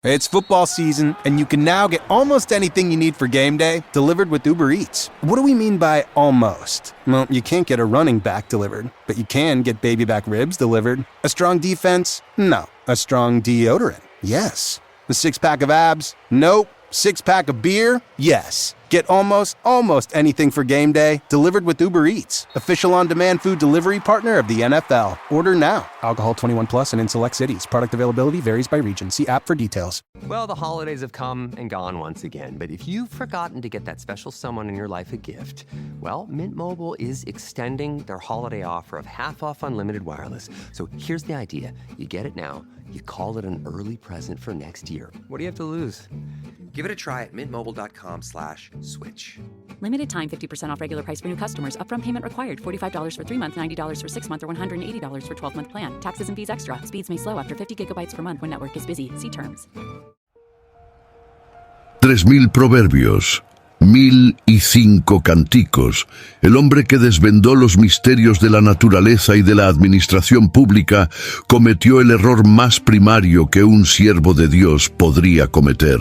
It's football season, and you can now get almost anything you need for game day delivered with Uber Eats. What do we mean by almost? Well, you can't get a running back delivered, but you can get baby back ribs delivered. A strong defense? No. A strong deodorant? Yes. The six-pack of abs? Nope. Six-pack of beer? Yes. Get almost anything for game day delivered with Uber Eats, official on-demand food delivery partner of the NFL. Order now. Alcohol 21 plus and in select cities. Product availability varies by region. See app for details. Well, the holidays have come and gone once again. But if you've forgotten to get that special someone in your life a gift, well, Mint Mobile is extending their holiday offer of half off unlimited wireless. So here's the idea. You get it now. You call it an early present for next year. What do you have to lose? Give it a try at mintmobile.com/switch. Limited time 50% off regular price for new customers. Upfront payment required. $45 for 3 months, $90 for 6 months, or $180 for 12-month plan. Taxes and fees extra. Speeds may slow after 50 gigabytes per month when network is busy. See terms. 3000 proverbios, 1005 canticos. El hombre que desvendó los misterios de la naturaleza y de la administración pública cometió el error más primario que un siervo de Dios podría cometer.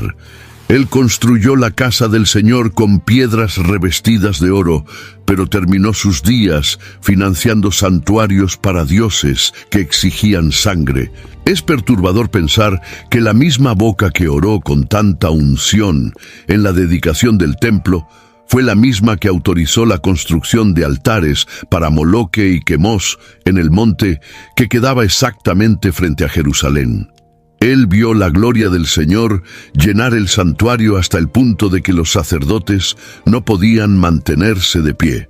Él construyó la casa del Señor con piedras revestidas de oro, pero terminó sus días financiando santuarios para dioses que exigían sangre. Es perturbador pensar que la misma boca que oró con tanta unción en la dedicación del templo fue la misma que autorizó la construcción de altares para Moloque y Quemos en el monte que quedaba exactamente frente a Jerusalén. Él vio la gloria del Señor llenar el santuario hasta el punto de que los sacerdotes no podían mantenerse de pie.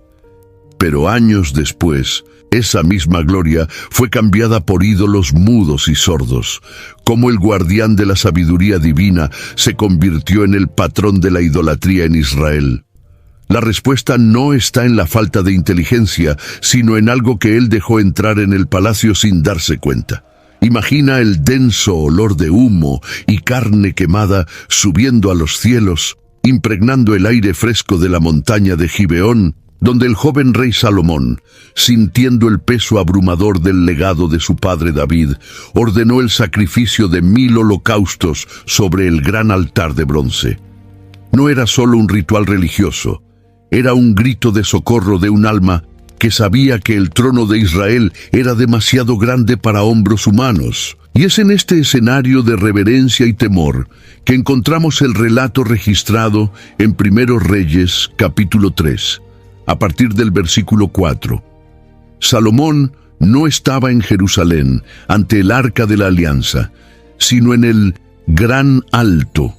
Pero años después, esa misma gloria fue cambiada por ídolos mudos y sordos. Cómo el guardián de la sabiduría divina se convirtió en el patrón de la idolatría en Israel. La respuesta no está en la falta de inteligencia, sino en algo que él dejó entrar en el palacio sin darse cuenta. Imagina el denso olor de humo y carne quemada subiendo a los cielos, impregnando el aire fresco de la montaña de Gibeón, donde el joven rey Salomón, sintiendo el peso abrumador del legado de su padre David, ordenó el sacrificio de 1000 holocaustos sobre el gran altar de bronce. No era solo un ritual religioso, era un grito de socorro de un alma que sabía que el trono de Israel era demasiado grande para hombros humanos. Y es en este escenario de reverencia y temor que encontramos el relato registrado en 1 Reyes, capítulo 3, a partir del versículo 4. Salomón no estaba en Jerusalén ante el Arca de la Alianza, sino en el Gran Alto,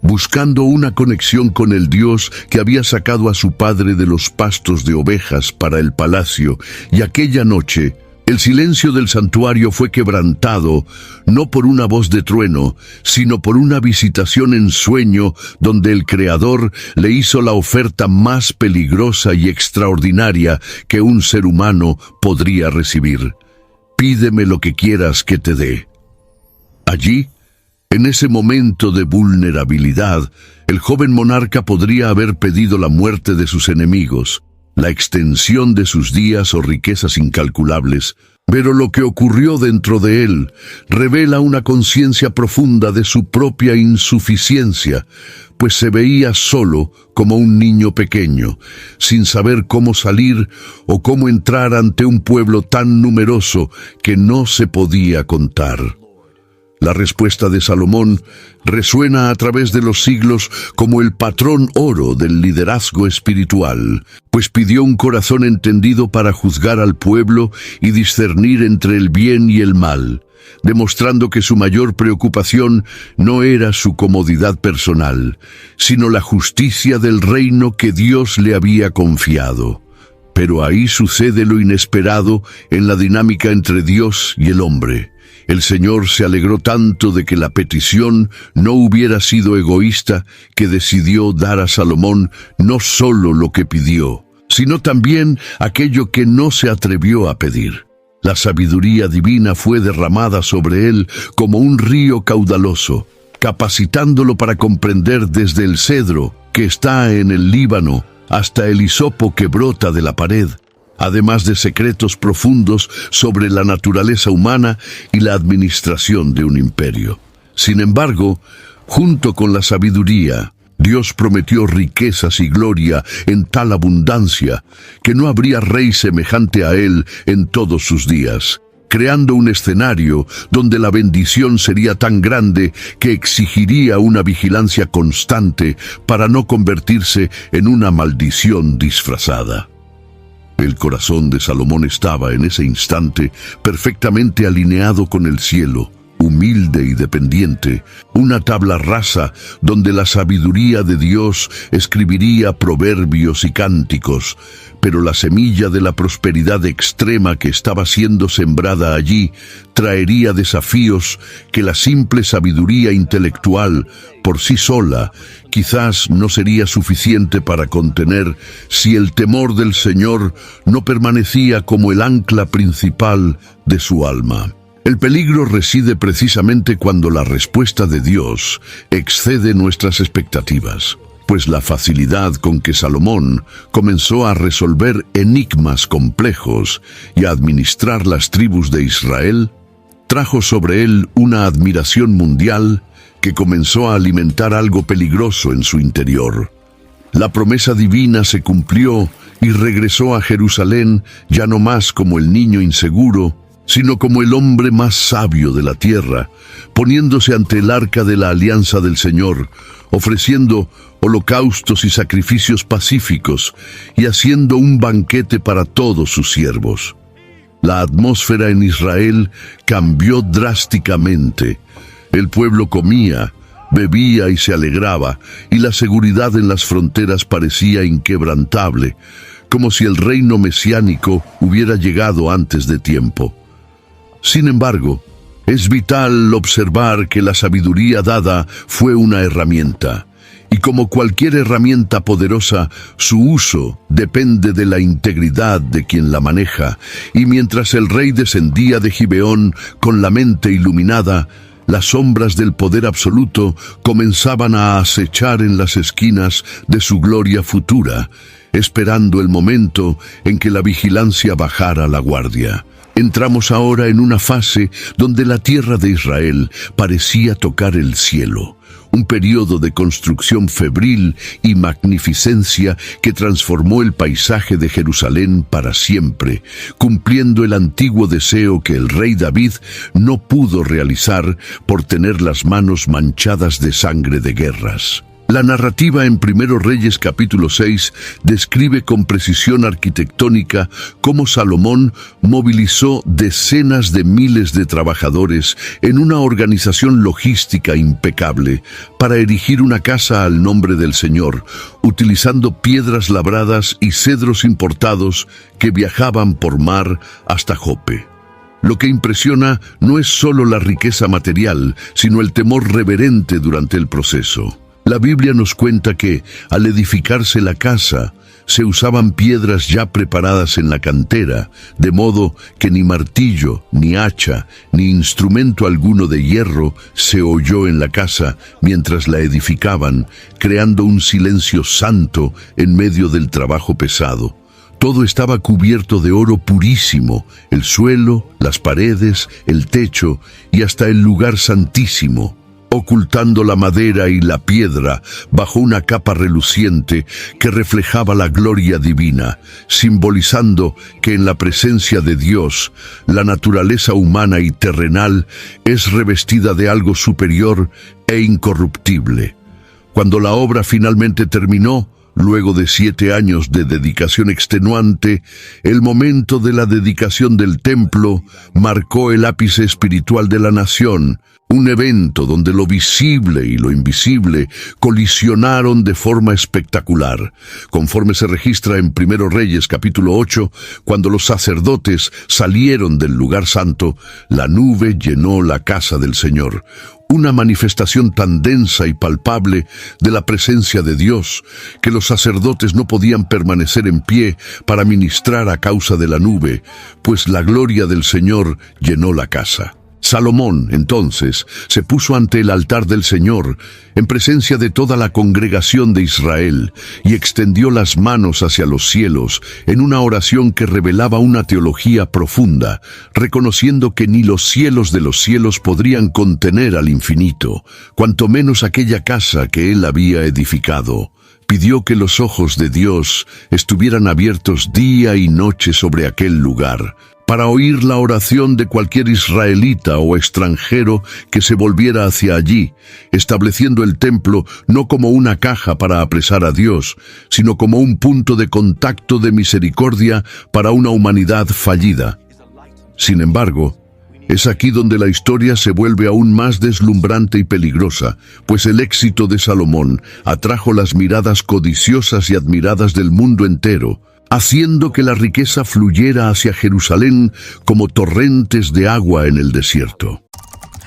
buscando una conexión con el Dios que había sacado a su padre de los pastos de ovejas para el palacio, y aquella noche el silencio del santuario fue quebrantado, no por una voz de trueno, sino por una visitación en sueño donde el Creador le hizo la oferta más peligrosa y extraordinaria que un ser humano podría recibir. Pídeme lo que quieras que te dé. Allí, en ese momento de vulnerabilidad, el joven monarca podría haber pedido la muerte de sus enemigos, la extensión de sus días o riquezas incalculables, pero lo que ocurrió dentro de él revela una conciencia profunda de su propia insuficiencia, pues se veía solo como un niño pequeño, sin saber cómo salir o cómo entrar ante un pueblo tan numeroso que no se podía contar. La respuesta de Salomón resuena a través de los siglos como el patrón oro del liderazgo espiritual, pues pidió un corazón entendido para juzgar al pueblo y discernir entre el bien y el mal, demostrando que su mayor preocupación no era su comodidad personal, sino la justicia del reino que Dios le había confiado. Pero ahí sucede lo inesperado en la dinámica entre Dios y el hombre. El Señor se alegró tanto de que la petición no hubiera sido egoísta que decidió dar a Salomón no solo lo que pidió, sino también aquello que no se atrevió a pedir. La sabiduría divina fue derramada sobre él como un río caudaloso, capacitándolo para comprender desde el cedro que está en el Líbano hasta el hisopo que brota de la pared, además de secretos profundos sobre la naturaleza humana y la administración de un imperio. Sin embargo, junto con la sabiduría, Dios prometió riquezas y gloria en tal abundancia que no habría rey semejante a él en todos sus días, creando un escenario donde la bendición sería tan grande que exigiría una vigilancia constante para no convertirse en una maldición disfrazada. El corazón de Salomón estaba en ese instante perfectamente alineado con el cielo, humilde y dependiente, una tabla rasa donde la sabiduría de Dios escribiría proverbios y cánticos, pero la semilla de la prosperidad extrema que estaba siendo sembrada allí traería desafíos que la simple sabiduría intelectual por sí sola quizás no sería suficiente para contener si el temor del Señor no permanecía como el ancla principal de su alma. El peligro reside precisamente cuando la respuesta de Dios excede nuestras expectativas, pues la facilidad con que Salomón comenzó a resolver enigmas complejos y a administrar las tribus de Israel, trajo sobre él una admiración mundial que comenzó a alimentar algo peligroso en su interior. La promesa divina se cumplió y regresó a Jerusalén ya no más como el niño inseguro, sino como el hombre más sabio de la tierra, poniéndose ante el arca de la alianza del Señor, ofreciendo holocaustos y sacrificios pacíficos y haciendo un banquete para todos sus siervos. La atmósfera en Israel cambió drásticamente. El pueblo comía, bebía y se alegraba, y la seguridad en las fronteras parecía inquebrantable, como si el reino mesiánico hubiera llegado antes de tiempo. Sin embargo, es vital observar que la sabiduría dada fue una herramienta, y como cualquier herramienta poderosa, su uso depende de la integridad de quien la maneja, y mientras el rey descendía de Gibeón con la mente iluminada, las sombras del poder absoluto comenzaban a acechar en las esquinas de su gloria futura, esperando el momento en que la vigilancia bajara la guardia. Entramos ahora en una fase donde la tierra de Israel parecía tocar el cielo, un periodo de construcción febril y magnificencia que transformó el paisaje de Jerusalén para siempre, cumpliendo el antiguo deseo que el rey David no pudo realizar por tener las manos manchadas de sangre de guerras. La narrativa en 1 Reyes capítulo 6 describe con precisión arquitectónica cómo Salomón movilizó decenas de miles de trabajadores en una organización logística impecable para erigir una casa al nombre del Señor, utilizando piedras labradas y cedros importados que viajaban por mar hasta Jope. Lo que impresiona no es solo la riqueza material, sino el temor reverente durante el proceso. La Biblia nos cuenta que, al edificarse la casa, se usaban piedras ya preparadas en la cantera, de modo que ni martillo, ni hacha, ni instrumento alguno de hierro se oyó en la casa mientras la edificaban, creando un silencio santo en medio del trabajo pesado. Todo estaba cubierto de oro purísimo, el suelo, las paredes, el techo y hasta el lugar santísimo, ocultando la madera y la piedra bajo una capa reluciente que reflejaba la gloria divina, simbolizando que en la presencia de Dios, la naturaleza humana y terrenal es revestida de algo superior e incorruptible. Cuando la obra finalmente terminó, luego de 7 años de dedicación extenuante, el momento de la dedicación del templo marcó el ápice espiritual de la nación, un evento donde lo visible y lo invisible colisionaron de forma espectacular, conforme se registra en 1 Reyes capítulo 8, cuando los sacerdotes salieron del lugar santo, la nube llenó la casa del Señor, una manifestación tan densa y palpable de la presencia de Dios que los sacerdotes no podían permanecer en pie para ministrar a causa de la nube, pues la gloria del Señor llenó la casa. Salomón, entonces, se puso ante el altar del Señor, en presencia de toda la congregación de Israel, y extendió las manos hacia los cielos, en una oración que revelaba una teología profunda, reconociendo que ni los cielos de los cielos podrían contener al infinito, cuanto menos aquella casa que él había edificado. Pidió que los ojos de Dios estuvieran abiertos día y noche sobre aquel lugar, para oír la oración de cualquier israelita o extranjero que se volviera hacia allí, estableciendo el templo no como una caja para apresar a Dios, sino como un punto de contacto de misericordia para una humanidad fallida. Sin embargo, es aquí donde la historia se vuelve aún más deslumbrante y peligrosa, pues el éxito de Salomón atrajo las miradas codiciosas y admiradas del mundo entero, haciendo que la riqueza fluyera hacia Jerusalén como torrentes de agua en el desierto.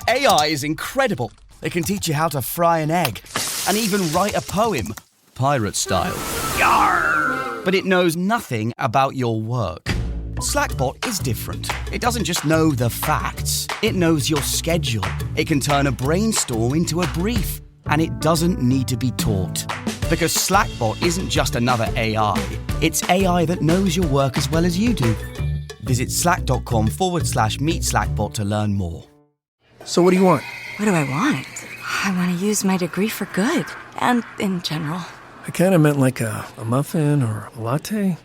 AI is incredible. It can teach you how to fry an egg and even write a poem, pirate style. Yarr! But it knows nothing about your work. Slackbot is different. It doesn't just know the facts. It knows your schedule. It can turn a brainstorm into a brief. And it doesn't need to be taught. Because Slackbot isn't just another AI. It's AI that knows your work as well as you do. Visit slack.com/meet Slackbot to learn more. So what do you want? What do I want? I want to use my degree for good. And in general. I kind of meant like a muffin or a latte.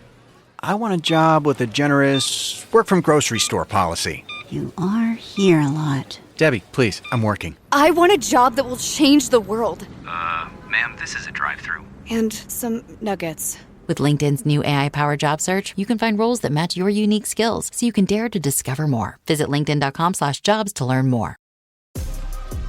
I want a job with a generous work-from-grocery-store policy. You are here a lot. Debbie, please, I'm working. I want a job that will change the world. Ma'am, this is a drive-thru. And some nuggets. With LinkedIn's new AI-powered job search, you can find roles that match your unique skills, so you can dare to discover more. Visit linkedin.com/jobs to learn more.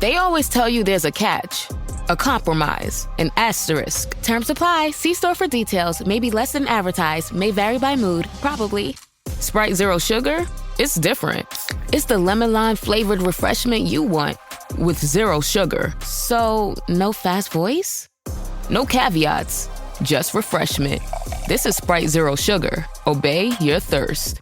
They always tell you there's a catch, a compromise, an asterisk. Terms apply. See store for details. Maybe less than advertised. May vary by mood. Probably. Sprite Zero Sugar? It's different. It's the lemon lime flavored refreshment you want with zero sugar. So, no fast voice? No caveats. Just refreshment. This is Sprite Zero Sugar. Obey your thirst.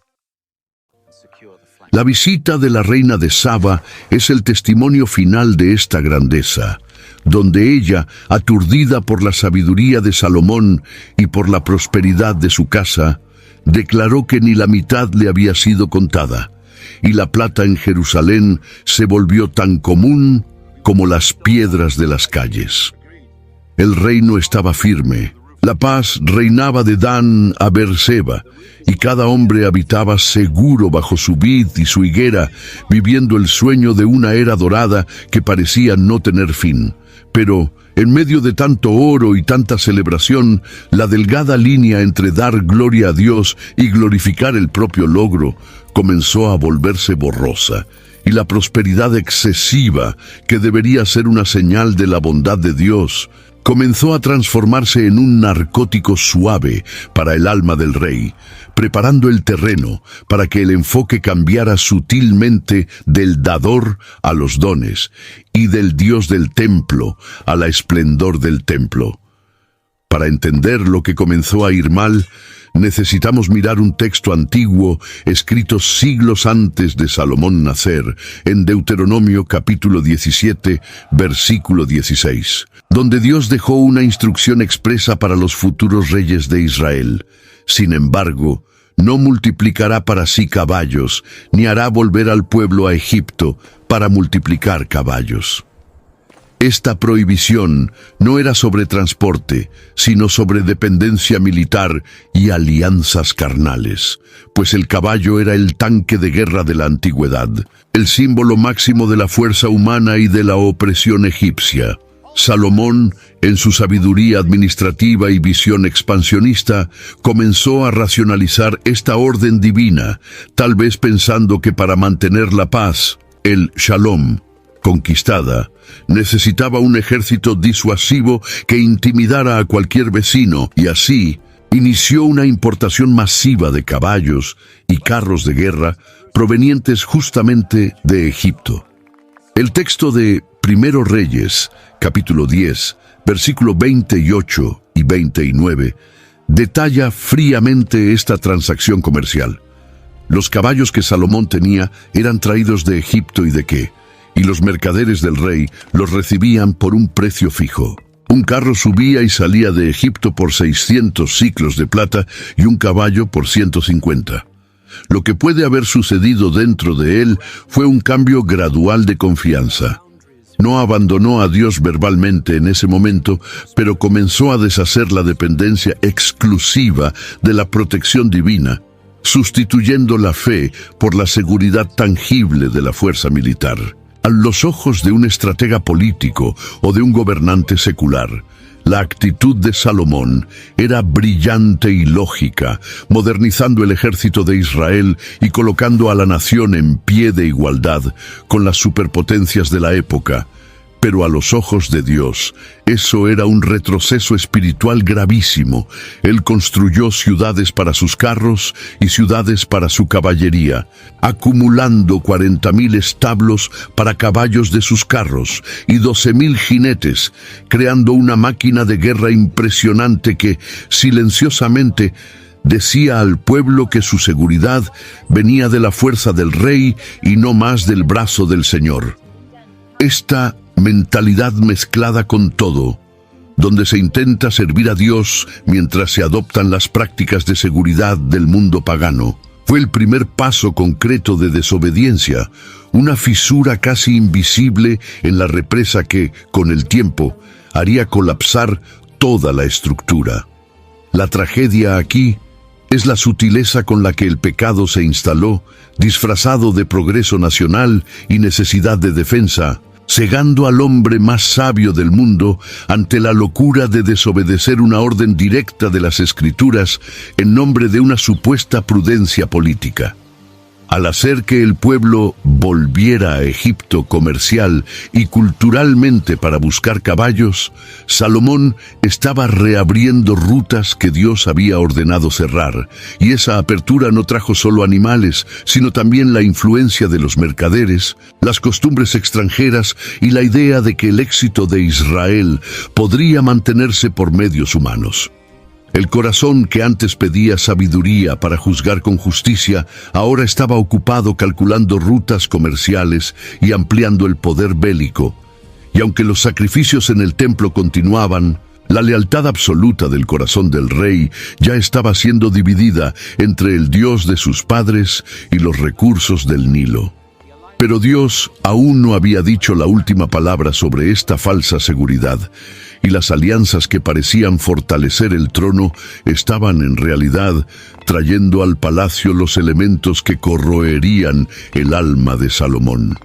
La visita de la reina de Saba es el testimonio final de esta grandeza, donde ella, aturdida por la sabiduría de Salomón y por la prosperidad de su casa, declaró que ni la mitad le había sido contada, y la plata en Jerusalén se volvió tan común como las piedras de las calles. El reino estaba firme. La paz reinaba de Dan a Beerseba, y cada hombre habitaba seguro bajo su vid y su higuera, viviendo el sueño de una era dorada que parecía no tener fin. Pero, en medio de tanto oro y tanta celebración, la delgada línea entre dar gloria a Dios y glorificar el propio logro comenzó a volverse borrosa, y la prosperidad excesiva, que debería ser una señal de la bondad de Dios, comenzó a transformarse en un narcótico suave para el alma del rey, preparando el terreno para que el enfoque cambiara sutilmente del dador a los dones y del Dios del templo a la esplendor del templo. Para entender lo que comenzó a ir mal, necesitamos mirar un texto antiguo escrito siglos antes de Salomón nacer, en Deuteronomio capítulo 17, versículo 16, donde Dios dejó una instrucción expresa para los futuros reyes de Israel. Sin embargo, no multiplicará para sí caballos, ni hará volver al pueblo a Egipto para multiplicar caballos. Esta prohibición no era sobre transporte, sino sobre dependencia militar y alianzas carnales, pues el caballo era el tanque de guerra de la antigüedad, el símbolo máximo de la fuerza humana y de la opresión egipcia. Salomón, en su sabiduría administrativa y visión expansionista, comenzó a racionalizar esta orden divina, tal vez pensando que para mantener la paz, el Shalom, conquistada, necesitaba un ejército disuasivo que intimidara a cualquier vecino, y así inició una importación masiva de caballos y carros de guerra provenientes justamente de Egipto. El texto de Primero Reyes, capítulo 10, versículo 28 y 29, detalla fríamente esta transacción comercial. Los caballos que Salomón tenía eran traídos de Egipto y de Qué, y los mercaderes del rey los recibían por un precio fijo. Un carro subía y salía de Egipto por 600 siclos de plata y un caballo por 150. Lo que puede haber sucedido dentro de él fue un cambio gradual de confianza. No abandonó a Dios verbalmente en ese momento, pero comenzó a deshacer la dependencia exclusiva de la protección divina, sustituyendo la fe por la seguridad tangible de la fuerza militar. A los ojos de un estratega político o de un gobernante secular, la actitud de Salomón era brillante y lógica, modernizando el ejército de Israel y colocando a la nación en pie de igualdad con las superpotencias de la época. Pero a los ojos de Dios, eso era un retroceso espiritual gravísimo. Él construyó ciudades para sus carros y ciudades para su caballería, acumulando 40,000 establos para caballos de sus carros y 12,000 jinetes, creando una máquina de guerra impresionante que, silenciosamente, decía al pueblo que su seguridad venía de la fuerza del rey y no más del brazo del Señor. Esta mentalidad mezclada con todo, donde se intenta servir a Dios mientras se adoptan las prácticas de seguridad del mundo pagano, fue el primer paso concreto de desobediencia, una fisura casi invisible en la represa que, con el tiempo, haría colapsar toda la estructura. La tragedia aquí es la sutileza con la que el pecado se instaló, disfrazado de progreso nacional y necesidad de defensa, cegando al hombre más sabio del mundo ante la locura de desobedecer una orden directa de las Escrituras en nombre de una supuesta prudencia política. Al hacer que el pueblo volviera a Egipto comercial y culturalmente para buscar caballos, Salomón estaba reabriendo rutas que Dios había ordenado cerrar, y esa apertura no trajo solo animales, sino también la influencia de los mercaderes, las costumbres extranjeras y la idea de que el éxito de Israel podría mantenerse por medios humanos. El corazón que antes pedía sabiduría para juzgar con justicia, ahora estaba ocupado calculando rutas comerciales y ampliando el poder bélico. Y aunque los sacrificios en el templo continuaban, la lealtad absoluta del corazón del rey ya estaba siendo dividida entre el Dios de sus padres y los recursos del Nilo. Pero Dios aún no había dicho la última palabra sobre esta falsa seguridad, y las alianzas que parecían fortalecer el trono estaban en realidad trayendo al palacio los elementos que corroerían el alma de Salomón.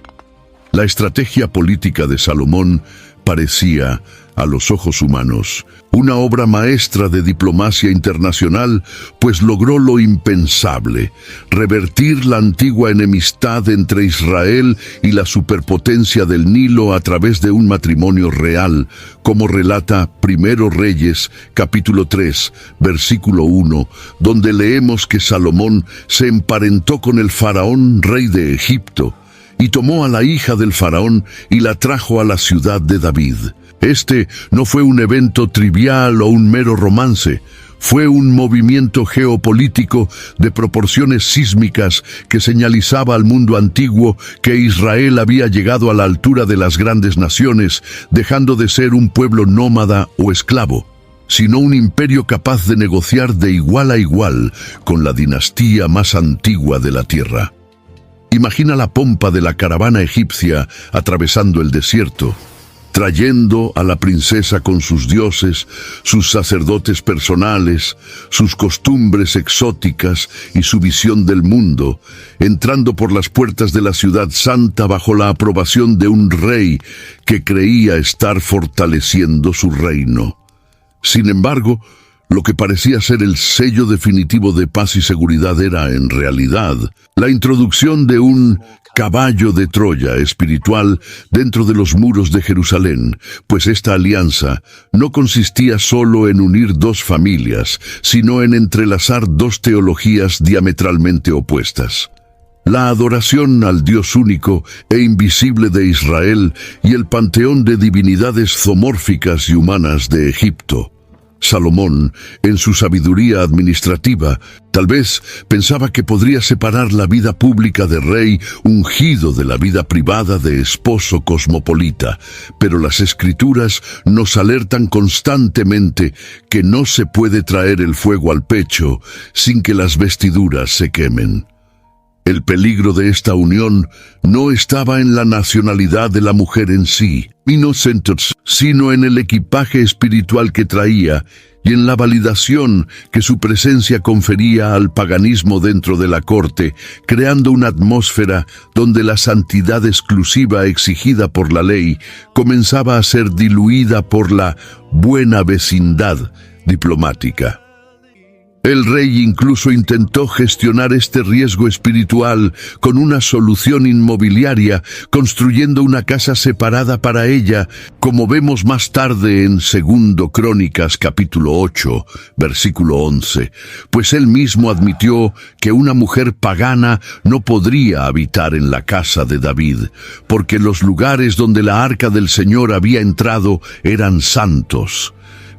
La estrategia política de Salomón parecía, a los ojos humanos, una obra maestra de diplomacia internacional, pues logró lo impensable: revertir la antigua enemistad entre Israel y la superpotencia del Nilo a través de un matrimonio real, como relata Primero Reyes, capítulo 3, versículo 1, donde leemos que Salomón se emparentó con el faraón, rey de Egipto, y tomó a la hija del faraón y la trajo a la ciudad de David. Este no fue un evento trivial o un mero romance, fue un movimiento geopolítico de proporciones sísmicas que señalizaba al mundo antiguo que Israel había llegado a la altura de las grandes naciones, dejando de ser un pueblo nómada o esclavo, sino un imperio capaz de negociar de igual a igual con la dinastía más antigua de la tierra. Imagina la pompa de la caravana egipcia atravesando el desierto, trayendo a la princesa con sus dioses, sus sacerdotes personales, sus costumbres exóticas y su visión del mundo, entrando por las puertas de la ciudad santa bajo la aprobación de un rey que creía estar fortaleciendo su reino. Sin embargo, lo que parecía ser el sello definitivo de paz y seguridad era, en realidad, la introducción de un caballo de Troya espiritual dentro de los muros de Jerusalén, pues esta alianza no consistía solo en unir dos familias, sino en entrelazar dos teologías diametralmente opuestas: la adoración al Dios único e invisible de Israel y el panteón de divinidades zoomórficas y humanas de Egipto. Salomón, en su sabiduría administrativa, tal vez pensaba que podría separar la vida pública de rey ungido de la vida privada de esposo cosmopolita, pero las Escrituras nos alertan constantemente que no se puede traer el fuego al pecho sin que las vestiduras se quemen. El peligro de esta unión no estaba en la nacionalidad de la mujer en sí, sino en el equipaje espiritual que traía y en la validación que su presencia confería al paganismo dentro de la corte, creando una atmósfera donde la santidad exclusiva exigida por la ley comenzaba a ser diluida por la buena vecindad diplomática. El rey incluso intentó gestionar este riesgo espiritual con una solución inmobiliaria, construyendo una casa separada para ella, como vemos más tarde en 2 Crónicas capítulo 8, versículo 11, pues él mismo admitió que una mujer pagana no podría habitar en la casa de David, porque los lugares donde la arca del Señor había entrado eran santos.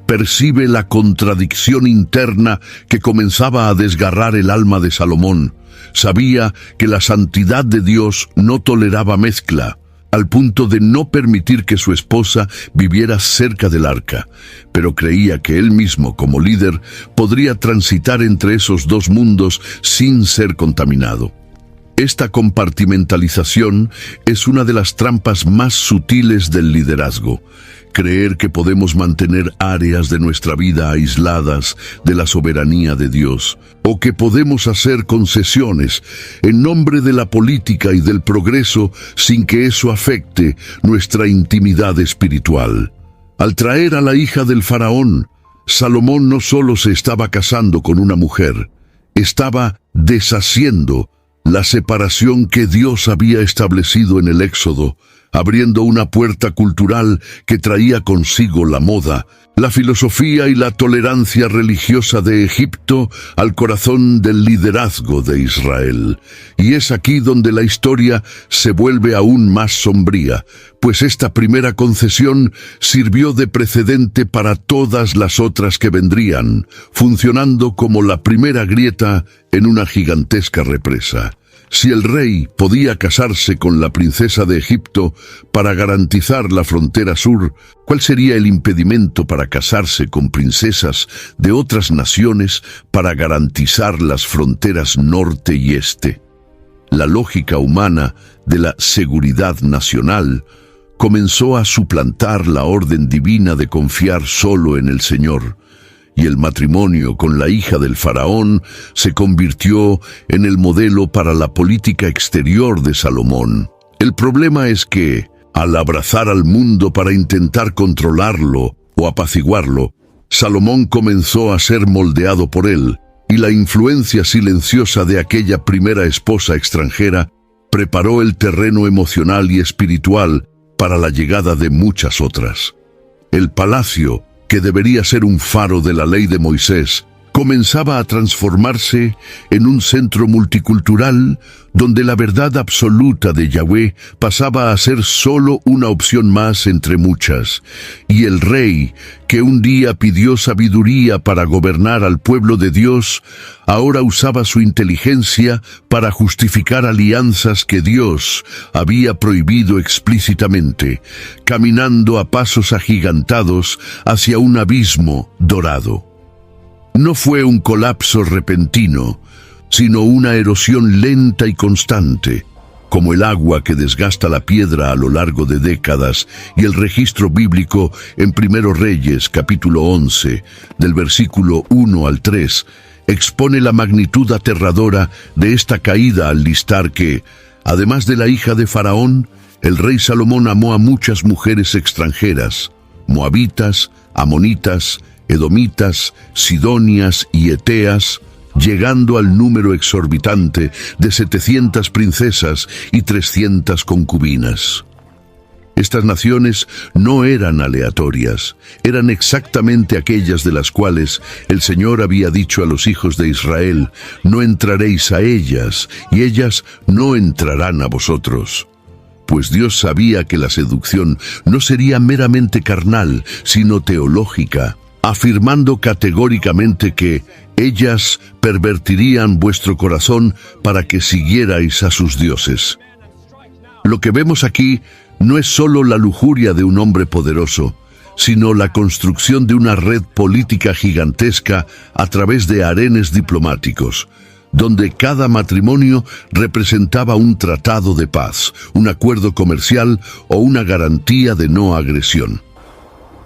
Percibe la contradicción interna que comenzaba a desgarrar el alma de Salomón. Sabía que la santidad de Dios no toleraba mezcla, al punto de no permitir que su esposa viviera cerca del arca, pero creía que él mismo, como líder, podría transitar entre esos dos mundos sin ser contaminado. Esta compartimentalización es una de las trampas más sutiles del liderazgo. Creer que podemos mantener áreas de nuestra vida aisladas de la soberanía de Dios, o que podemos hacer concesiones en nombre de la política y del progreso sin que eso afecte nuestra intimidad espiritual. Al traer a la hija del faraón, Salomón no solo se estaba casando con una mujer, estaba deshaciendo la separación que Dios había establecido en el Éxodo, abriendo una puerta cultural que traía consigo la moda, la filosofía y la tolerancia religiosa de Egipto al corazón del liderazgo de Israel. Y es aquí donde la historia se vuelve aún más sombría, pues esta primera concesión sirvió de precedente para todas las otras que vendrían, funcionando como la primera grieta en una gigantesca represa. Si el rey podía casarse con la princesa de Egipto para garantizar la frontera sur, ¿cuál sería el impedimento para casarse con princesas de otras naciones para garantizar las fronteras norte y este? La lógica humana de la seguridad nacional comenzó a suplantar la orden divina de confiar solo en el Señor, y el matrimonio con la hija del faraón se convirtió en el modelo para la política exterior de Salomón. El problema es que, al abrazar al mundo para intentar controlarlo o apaciguarlo, Salomón comenzó a ser moldeado por él, y la influencia silenciosa de aquella primera esposa extranjera preparó el terreno emocional y espiritual para la llegada de muchas otras. El palacio, que debería ser un faro de la ley de Moisés, comenzaba a transformarse en un centro multicultural donde la verdad absoluta de Yahweh pasaba a ser solo una opción más entre muchas, y el rey, que un día pidió sabiduría para gobernar al pueblo de Dios, ahora usaba su inteligencia para justificar alianzas que Dios había prohibido explícitamente, caminando a pasos agigantados hacia un abismo dorado. No fue un colapso repentino, sino una erosión lenta y constante, como el agua que desgasta la piedra a lo largo de décadas, y el registro bíblico en 1 Reyes, capítulo 11, del versículo 1 al 3, expone la magnitud aterradora de esta caída al listar que, además de la hija de Faraón, el rey Salomón amó a muchas mujeres extranjeras, moabitas, amonitas, edomitas, sidonias y eteas, llegando al número exorbitante de 700 princesas y 300 concubinas. Estas naciones no eran aleatorias, eran exactamente aquellas de las cuales el Señor había dicho a los hijos de Israel: no entraréis a ellas, y ellas no entrarán a vosotros. Pues Dios sabía que la seducción no sería meramente carnal, sino teológica. afirmando categóricamente que ellas pervertirían vuestro corazón para que siguierais a sus dioses. Lo que vemos aquí no es solo la lujuria de un hombre poderoso, sino la construcción de una red política gigantesca a través de harenes diplomáticos, donde cada matrimonio representaba un tratado de paz, un acuerdo comercial o una garantía de no agresión.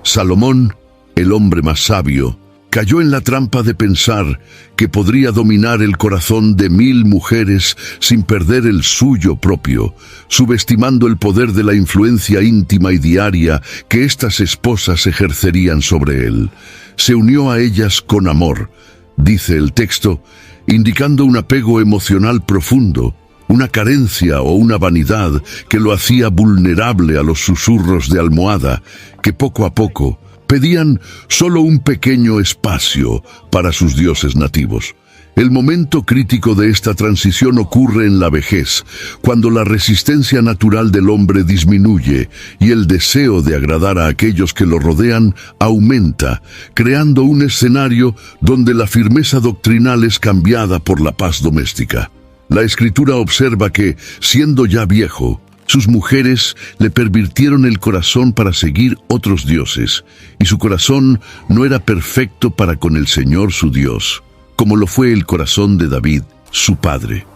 Salomón, el hombre más sabio, cayó en la trampa de pensar que podría dominar el corazón de 1000 mujeres sin perder el suyo propio, subestimando el poder de la influencia íntima y diaria que estas esposas ejercerían sobre él. Se unió a ellas con amor, dice el texto, indicando un apego emocional profundo, una carencia o una vanidad que lo hacía vulnerable a los susurros de almohada que poco a poco pedían solo un pequeño espacio para sus dioses nativos. El momento crítico de esta transición ocurre en la vejez, cuando la resistencia natural del hombre disminuye y el deseo de agradar a aquellos que lo rodean aumenta, creando un escenario donde la firmeza doctrinal es cambiada por la paz doméstica. La Escritura observa que, siendo ya viejo, sus mujeres le pervirtieron el corazón para seguir otros dioses, y su corazón no era perfecto para con el Señor su Dios, como lo fue el corazón de David, su padre.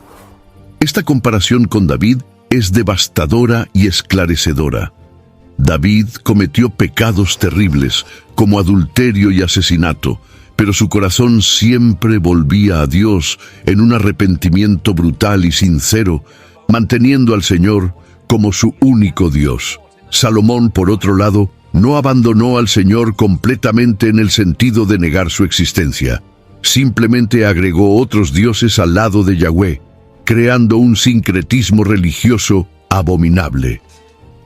Esta comparación con David es devastadora y esclarecedora. David cometió pecados terribles, como adulterio y asesinato, pero su corazón siempre volvía a Dios en un arrepentimiento brutal y sincero, manteniendo al Señor como su único Dios. Salomón, por otro lado, no abandonó al Señor completamente en el sentido de negar su existencia. Simplemente agregó otros dioses al lado de Yahweh, creando un sincretismo religioso abominable.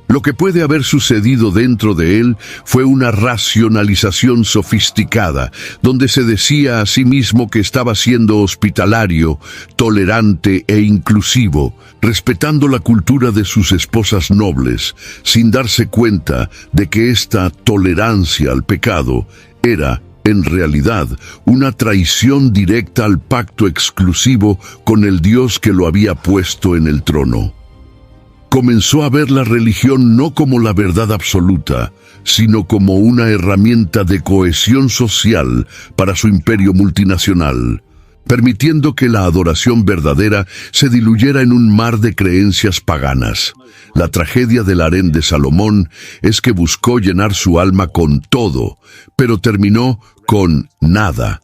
Lo que puede haber sucedido dentro de él fue una racionalización sofisticada, donde se decía a sí mismo que estaba siendo hospitalario, tolerante e inclusivo, respetando la cultura de sus esposas nobles, sin darse cuenta de que esta tolerancia al pecado era, en realidad, una traición directa al pacto exclusivo con el Dios que lo había puesto en el trono. Comenzó a ver la religión no como la verdad absoluta, sino como una herramienta de cohesión social para su imperio multinacional, permitiendo que la adoración verdadera se diluyera en un mar de creencias paganas. La tragedia del harén de Salomón es que buscó llenar su alma con todo, pero terminó con nada,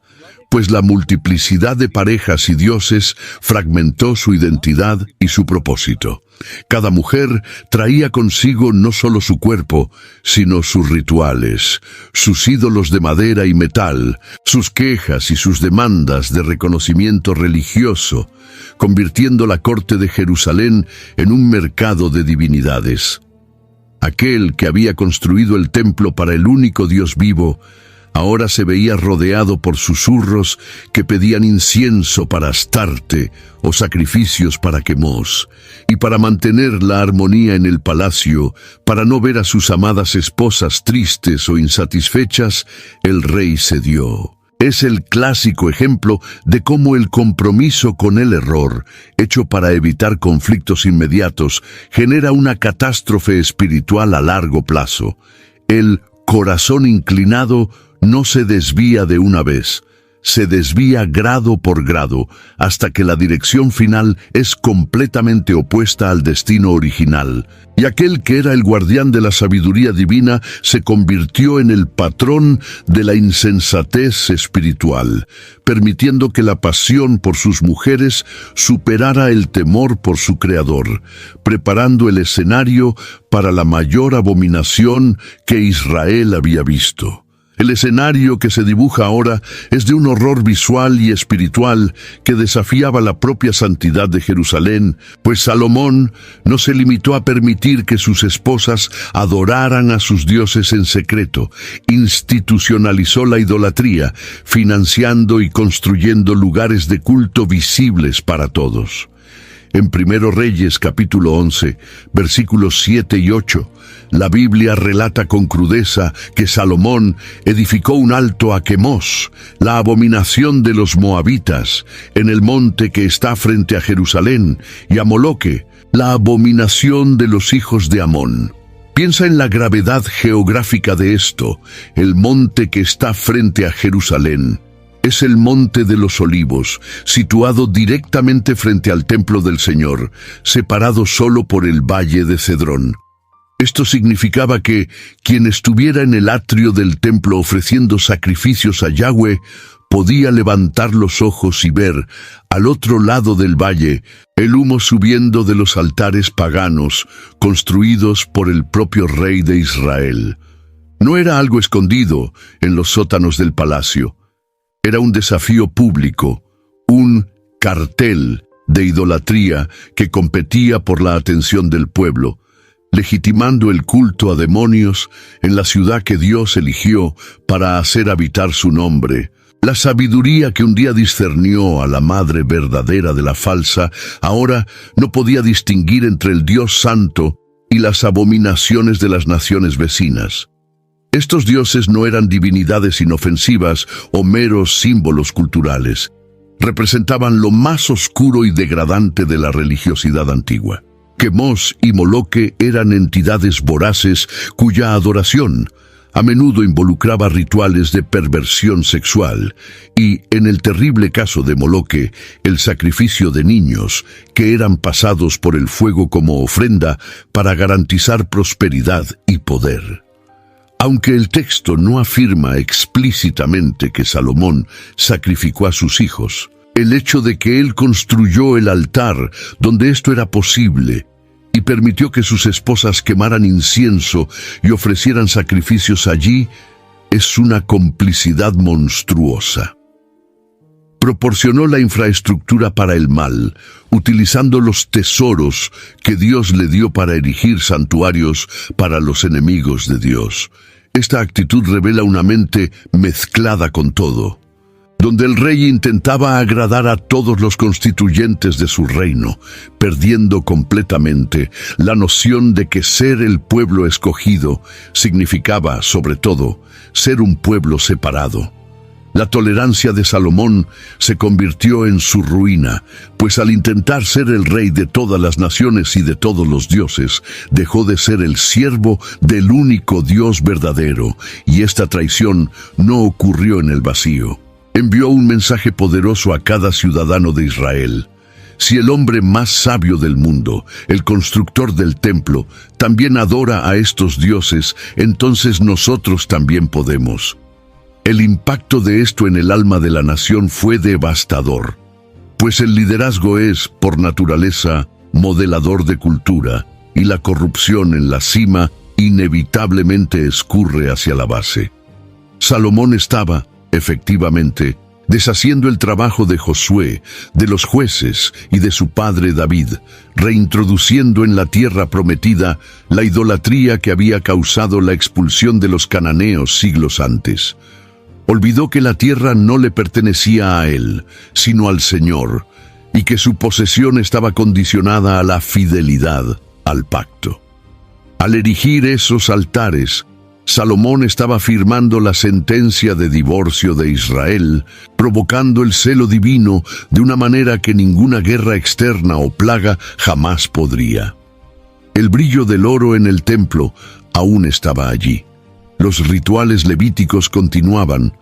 pues la multiplicidad de parejas y dioses fragmentó su identidad y su propósito. Cada mujer traía consigo no solo su cuerpo, sino sus rituales, sus ídolos de madera y metal, sus quejas y sus demandas de reconocimiento religioso, convirtiendo la corte de Jerusalén en un mercado de divinidades. Aquel que había construido el templo para el único Dios vivo, ahora se veía rodeado por susurros que pedían incienso para Astarte o sacrificios para Quemos, y para mantener la armonía en el palacio, para no ver a sus amadas esposas tristes o insatisfechas, el rey cedió. Es el clásico ejemplo de cómo el compromiso con el error, hecho para evitar conflictos inmediatos, genera una catástrofe espiritual a largo plazo. El corazón inclinado no se desvía de una vez, se desvía grado por grado, hasta que la dirección final es completamente opuesta al destino original. Y aquel que era el guardián de la sabiduría divina se convirtió en el patrón de la insensatez espiritual, permitiendo que la pasión por sus mujeres superara el temor por su Creador, preparando el escenario para la mayor abominación que Israel había visto. El escenario que se dibuja ahora es de un horror visual y espiritual que desafiaba la propia santidad de Jerusalén, pues Salomón no se limitó a permitir que sus esposas adoraran a sus dioses en secreto, institucionalizó la idolatría, financiando y construyendo lugares de culto visibles para todos. En 1 Reyes capítulo 11, versículos 7 y 8, La Biblia relata con crudeza que Salomón edificó un alto a Quemos, la abominación de los moabitas, en el monte que está frente a Jerusalén, y a Moloque, la abominación de los hijos de Amón. Piensa en la gravedad geográfica de esto. El monte que está frente a Jerusalén es el Monte de los Olivos, situado directamente frente al templo del Señor, separado solo por el valle de Cedrón. Esto significaba que quien estuviera en el atrio del templo ofreciendo sacrificios a Yahweh podía levantar los ojos y ver, al otro lado del valle, el humo subiendo de los altares paganos construidos por el propio rey de Israel. No era algo escondido en los sótanos del palacio. Era un desafío público, un cartel de idolatría que competía por la atención del pueblo, legitimando el culto a demonios en la ciudad que Dios eligió para hacer habitar su nombre. La sabiduría que un día discernió a la madre verdadera de la falsa, ahora no podía distinguir entre el Dios santo y las abominaciones de las naciones vecinas. Estos dioses no eran divinidades inofensivas o meros símbolos culturales. Representaban lo más oscuro y degradante de la religiosidad antigua. Quemos y Moloque eran entidades voraces cuya adoración a menudo involucraba rituales de perversión sexual y, en el terrible caso de Moloque, el sacrificio de niños que eran pasados por el fuego como ofrenda para garantizar prosperidad y poder. Aunque el texto no afirma explícitamente que Salomón sacrificó a sus hijos, el hecho de que él construyó el altar donde esto era posible y permitió que sus esposas quemaran incienso y ofrecieran sacrificios allí es una complicidad monstruosa. Proporcionó la infraestructura para el mal, utilizando los tesoros que Dios le dio para erigir santuarios para los enemigos de Dios. Esta actitud revela una mente mezclada con todo, donde el rey intentaba agradar a todos los constituyentes de su reino, perdiendo completamente la noción de que ser el pueblo escogido significaba, sobre todo, ser un pueblo separado. La tolerancia de Salomón se convirtió en su ruina, pues al intentar ser el rey de todas las naciones y de todos los dioses, dejó de ser el siervo del único Dios verdadero, y esta traición no ocurrió en el vacío. Envió un mensaje poderoso a cada ciudadano de Israel. Si el hombre más sabio del mundo, el constructor del templo, también adora a estos dioses, entonces nosotros también podemos. El impacto de esto en el alma de la nación fue devastador, pues el liderazgo es, por naturaleza, modelador de cultura, y la corrupción en la cima inevitablemente escurre hacia la base. Salomón estaba, efectivamente, deshaciendo el trabajo de Josué, de los jueces y de su padre David, reintroduciendo en la tierra prometida la idolatría que había causado la expulsión de los cananeos siglos antes. Olvidó que la tierra no le pertenecía a él, sino al Señor, y que su posesión estaba condicionada a la fidelidad al pacto. Al erigir esos altares, Salomón estaba firmando la sentencia de divorcio de Israel, provocando el celo divino de una manera que ninguna guerra externa o plaga jamás podría. El brillo del oro en el templo aún estaba allí. Los rituales levíticos continuaban,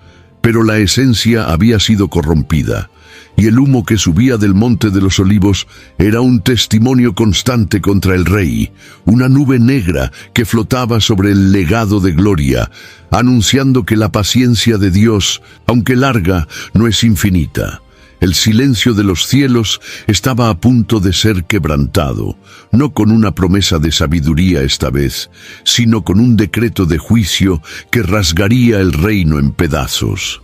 pero la esencia había sido corrompida, y el humo que subía del Monte de los Olivos era un testimonio constante contra el rey, una nube negra que flotaba sobre el legado de gloria, anunciando que la paciencia de Dios, aunque larga, no es infinita. El silencio de los cielos estaba a punto de ser quebrantado, no con una promesa de sabiduría esta vez, sino con un decreto de juicio que rasgaría el reino en pedazos.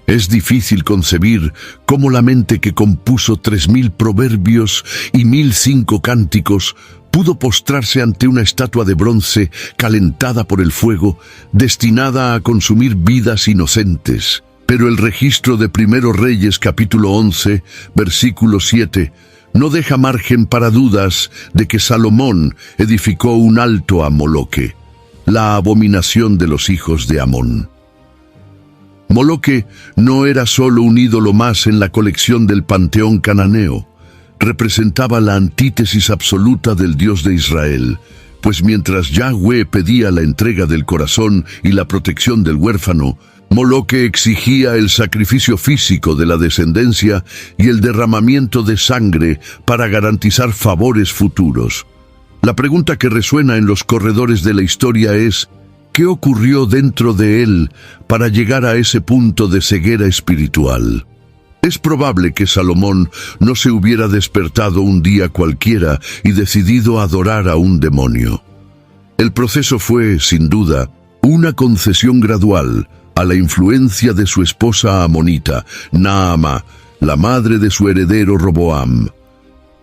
Es difícil concebir cómo la mente que compuso 3000 proverbios y 1005 cánticos pudo postrarse ante una estatua de bronce calentada por el fuego, destinada a consumir vidas inocentes. Pero el registro de Primero Reyes capítulo 11, versículo 7, no deja margen para dudas de que Salomón edificó un alto a Moloque. la abominación de los hijos de Amón. Moloque no era solo un ídolo más en la colección del panteón cananeo, representaba la antítesis absoluta del Dios de Israel, pues mientras Yahweh pedía la entrega del corazón y la protección del huérfano, Moloque exigía el sacrificio físico de la descendencia y el derramamiento de sangre para garantizar favores futuros. La pregunta que resuena en los corredores de la historia es: ¿qué ocurrió dentro de él para llegar a ese punto de ceguera espiritual? Es probable que Salomón no se hubiera despertado un día cualquiera y decidido adorar a un demonio. El proceso fue, sin duda, una concesión gradual a la influencia de su esposa amonita, Naamá, la madre de su heredero Roboam.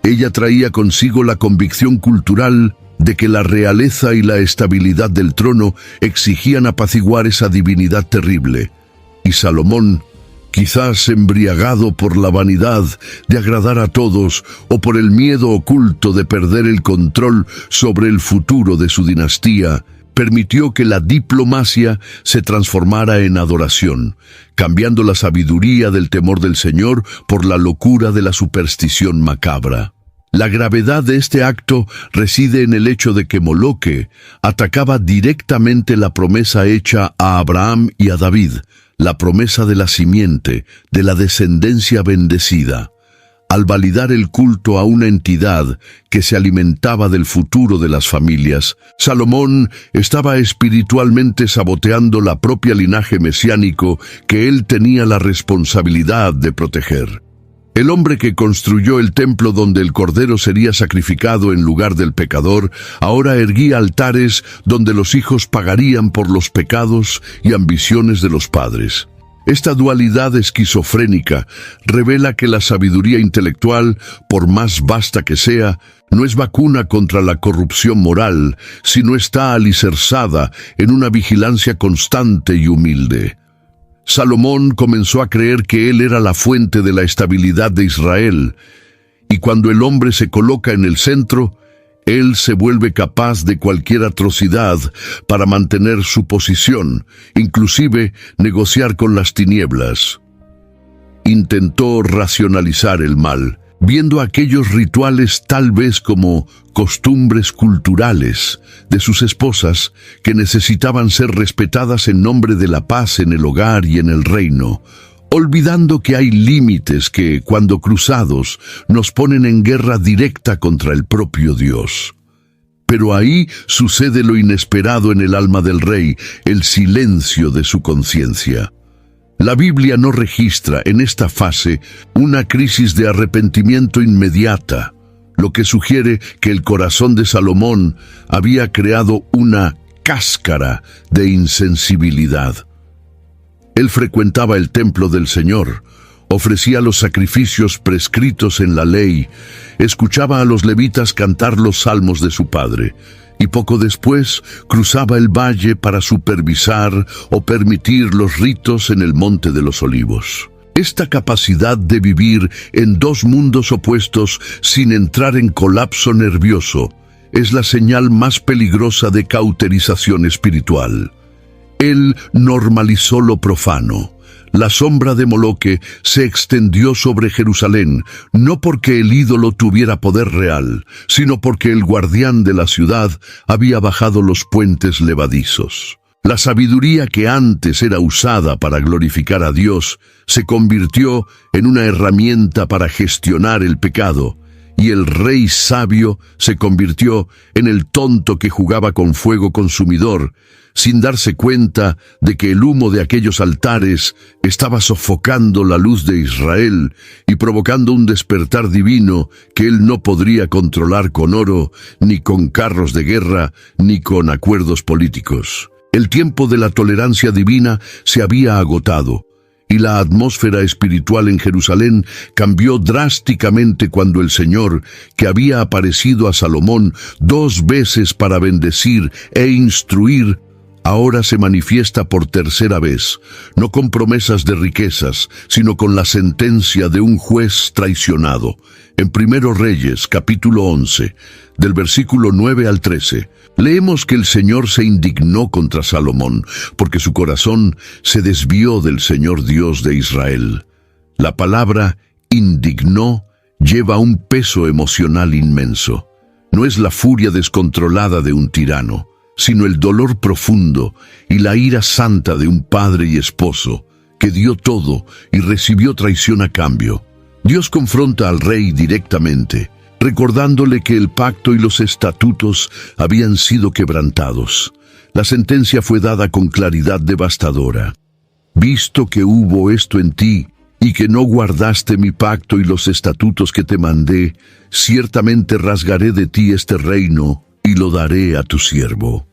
Ella traía consigo la convicción cultural de que la realeza y la estabilidad del trono exigían apaciguar esa divinidad terrible, y Salomón, quizás embriagado por la vanidad de agradar a todos o por el miedo oculto de perder el control sobre el futuro de su dinastía, permitió que la diplomacia se transformara en adoración, cambiando la sabiduría del temor del Señor por la locura de la superstición macabra. La gravedad de este acto reside en el hecho de que Moloque atacaba directamente la promesa hecha a Abraham y a David, la promesa de la simiente, de la descendencia bendecida. Al validar el culto a una entidad que se alimentaba del futuro de las familias, Salomón estaba espiritualmente saboteando la propia linaje mesiánico que él tenía la responsabilidad de proteger. El hombre que construyó el templo donde el cordero sería sacrificado en lugar del pecador, ahora erguía altares donde los hijos pagarían por los pecados y ambiciones de los padres. Esta dualidad esquizofrénica revela que la sabiduría intelectual, por más vasta que sea, no es vacuna contra la corrupción moral, sino está alicerzada en una vigilancia constante y humilde. Salomón comenzó a creer que él era la fuente de la estabilidad de Israel, y cuando el hombre se coloca en el centro, él se vuelve capaz de cualquier atrocidad para mantener su posición, inclusive negociar con las tinieblas. Intentó racionalizar el mal, viendo aquellos rituales tal vez como costumbres culturales de sus esposas que necesitaban ser respetadas en nombre de la paz en el hogar y en el reino, olvidando que hay límites que, cuando cruzados, nos ponen en guerra directa contra el propio Dios. Pero ahí sucede lo inesperado en el alma del rey, el silencio de su conciencia. La Biblia no registra en esta fase una crisis de arrepentimiento inmediata, lo que sugiere que el corazón de Salomón había creado una cáscara de insensibilidad. Él frecuentaba el templo del Señor, ofrecía los sacrificios prescritos en la ley, escuchaba a los levitas cantar los salmos de su padre, y poco después cruzaba el valle para supervisar o permitir los ritos en el Monte de los Olivos. Esta capacidad de vivir en dos mundos opuestos sin entrar en colapso nervioso es la señal más peligrosa de cauterización espiritual. Él normalizó lo profano. La sombra de Moloque se extendió sobre Jerusalén, no porque el ídolo tuviera poder real, sino porque el guardián de la ciudad había bajado los puentes levadizos. La sabiduría que antes era usada para glorificar a Dios se convirtió en una herramienta para gestionar el pecado, y el rey sabio se convirtió en el tonto que jugaba con fuego consumidor, sin darse cuenta de que el humo de aquellos altares estaba sofocando la luz de Israel y provocando un despertar divino que él no podría controlar con oro, ni con carros de guerra, ni con acuerdos políticos. El tiempo de la tolerancia divina se había agotado, y la atmósfera espiritual en Jerusalén cambió drásticamente cuando el Señor, que había aparecido a Salomón 2 veces para bendecir e instruir, ahora se manifiesta por tercera vez, no con promesas de riquezas, sino con la sentencia de un juez traicionado. En 1 Reyes, capítulo 11, del versículo 9 al 13, leemos que el Señor se indignó contra Salomón, porque su corazón se desvió del Señor Dios de Israel. La palabra indignó lleva un peso emocional inmenso. No es la furia descontrolada de un tirano, sino el dolor profundo y la ira santa de un padre y esposo que dio todo y recibió traición a cambio. Dios confronta al rey directamente, recordándole que el pacto y los estatutos habían sido quebrantados. La sentencia fue dada con claridad devastadora. Visto que hubo esto en ti, y que no guardaste mi pacto y los estatutos que te mandé, ciertamente rasgaré de ti este reino y lo daré a tu siervo.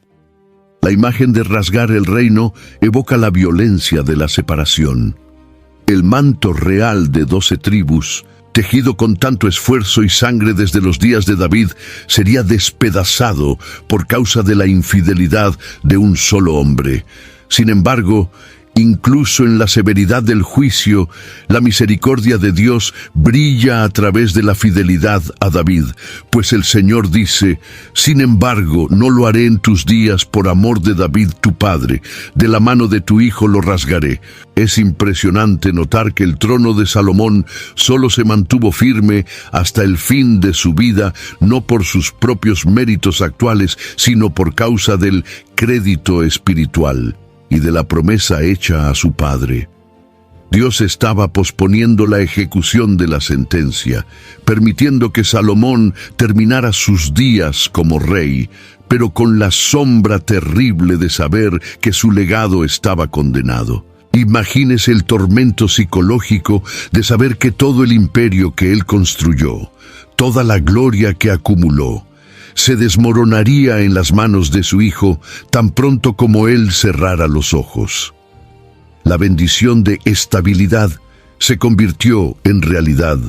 La imagen de rasgar el reino evoca la violencia de la separación. El manto real de 12 tribus, tejido con tanto esfuerzo y sangre desde los días de David, sería despedazado por causa de la infidelidad de un solo hombre. Sin embargo, incluso en la severidad del juicio, la misericordia de Dios brilla a través de la fidelidad a David, pues el Señor dice: «Sin embargo, no lo haré en tus días por amor de David tu padre, de la mano de tu hijo lo rasgaré». Es impresionante notar que el trono de Salomón solo se mantuvo firme hasta el fin de su vida, no por sus propios méritos actuales, sino por causa del crédito espiritual y de la promesa hecha a su padre. Dios estaba posponiendo la ejecución de la sentencia, permitiendo que Salomón terminara sus días como rey, pero con la sombra terrible de saber que su legado estaba condenado. Imagínese el tormento psicológico de saber que todo el imperio que él construyó, toda la gloria que acumuló, se desmoronaría en las manos de su hijo tan pronto como él cerrara los ojos. La bendición de estabilidad se convirtió en realidad,